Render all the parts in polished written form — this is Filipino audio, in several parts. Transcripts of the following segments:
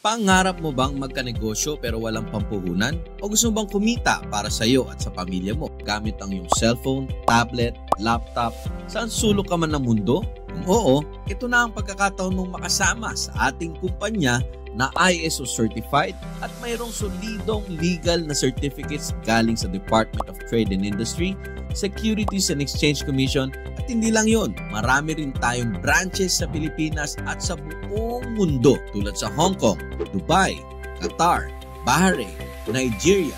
Pangarap mo bang magkanegosyo pero walang pampuhunan? O gusto mo bang kumita para sa iyo at sa pamilya mo gamit ang iyong cellphone, tablet, laptop, saan sulok ka man ng mundo? Kung oo, ito na ang pagkakataon mong makasama sa ating kumpanya na ISO certified at mayroong solidong legal na certificates galing sa Department of Trade and Industry, Securities and Exchange Commission at hindi lang yon, marami rin tayong branches sa Pilipinas at sa buong mundo tulad sa Hong Kong, Dubai, Qatar, Bahrain, Nigeria,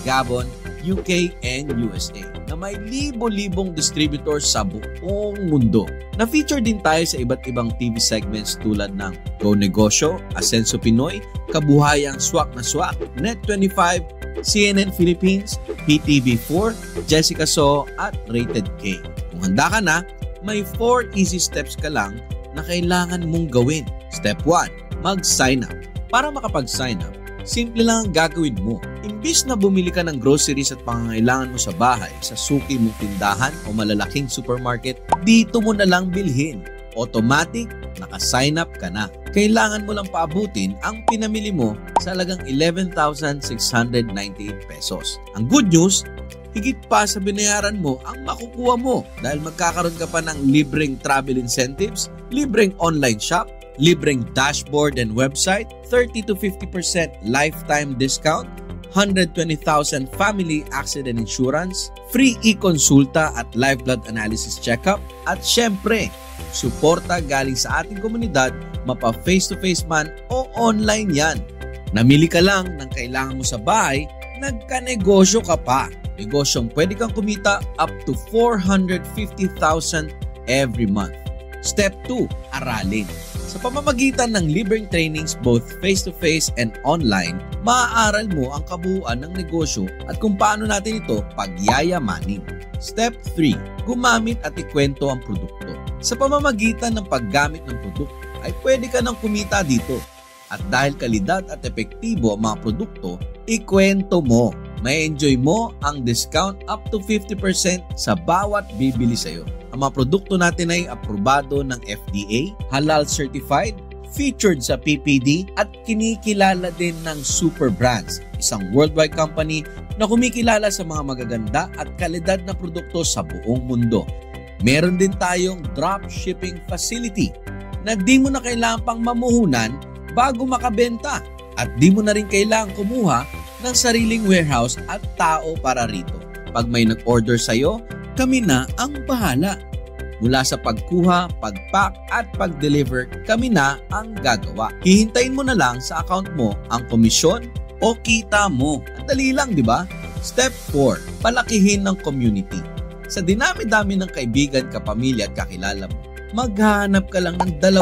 Gabon, UK, and USA na may libo-libong distributors sa buong mundo. Na-feature din tayo sa iba't ibang TV segments tulad ng Go Negosyo, Asenso Pinoy, Kabuhayang Swak na Swak, Net25, CNN Philippines, PTV4, Jessica So at Rated K. Kung handa ka na, may 4 easy steps ka lang na kailangan mong gawin. Step 1, mag-sign up. Para makapag-sign up, simple lang ang gagawin mo. Imbis na bumili ka ng groceries at pangangailangan mo sa bahay, sa suki mong tindahan o malalaking supermarket, dito mo na lang bilhin. Automatic, naka-sign up ka na. Kailangan mo lang paabutin ang pinamili mo sa halagang 11,698 pesos. Ang good news, higit pa sa binayaran mo ang makukuha mo dahil magkakaroon ka pa ng libreng travel incentives, libreng online shop, libreng dashboard and website, 30 to 50% lifetime discount, 120,000 family accident insurance, free e-consulta at live blood analysis checkup, at syempre, suporta galing sa ating komunidad, mapa face-to-face man o online yan. Namili ka lang ng kailangan mo sa bahay, nagkanegosyo ka pa. Negosyong pwede kang kumita up to 450,000 every month. Step 2, aralin. Sa pamamagitan ng libreng trainings both face-to-face and online, maaaral mo ang kabuuan ng negosyo at kung paano natin ito pagyayamanin. Step 3, gumamit at ikwento ang produkto. Sa pamamagitan ng paggamit ng produkto ay pwede ka nang kumita dito. At dahil kalidad at epektibo ang mga produkto, ikwento mo. May enjoy mo ang discount up to 50% sa bawat bibili sa'yo. Ang mga produkto natin ay aprobado ng FDA, halal certified, featured sa PPD at kinikilala din ng Super Brands, isang worldwide company na kumikilala sa mga magaganda at kalidad na produkto sa buong mundo. Meron din tayong drop shipping facility na di mo na kailangan pang mamuhunan bago makabenta at di mo na rin kailangan kumuha ng sariling warehouse at tao para rito. Pag may nag-order sa'yo, kami na ang bahala. Mula sa pagkuha, pag-pack at pag-deliver, kami na ang gagawa. Hihintayin mo na lang sa account mo ang komisyon o kita mo. Ang dali lang, di ba? Step 4, palakihin ng community. Sa dinami-dami ng kaibigan, kapamilya at kakilala mo, maghahanap ka lang ng 2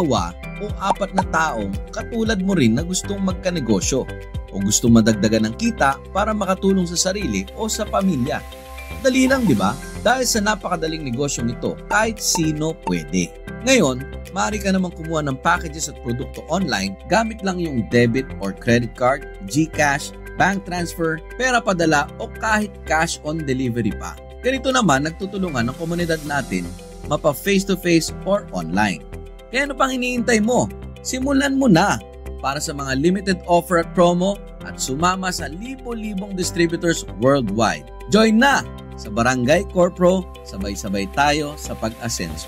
o 4 na taong katulad mo rin na gustong magkanegosyo o gustong madagdagan ng kita para makatulong sa sarili o sa pamilya. Dali lang, di ba? Dahil sa napakadaling negosyong ito, kahit sino pwede. Ngayon, maaari ka namang kumuha ng packages at produkto online gamit lang yung debit or credit card, GCash, bank transfer, pera padala o kahit cash on delivery pa. Ganito naman nagtutulungan ang komunidad natin mapa face-to-face or online. Kaya ano pang iniintay mo? Simulan mo na! Para sa mga limited offer at promo at sumama sa libo-libong distributors worldwide. Join na sa Barangay Corpro, sabay-sabay tayo sa pag-asenso.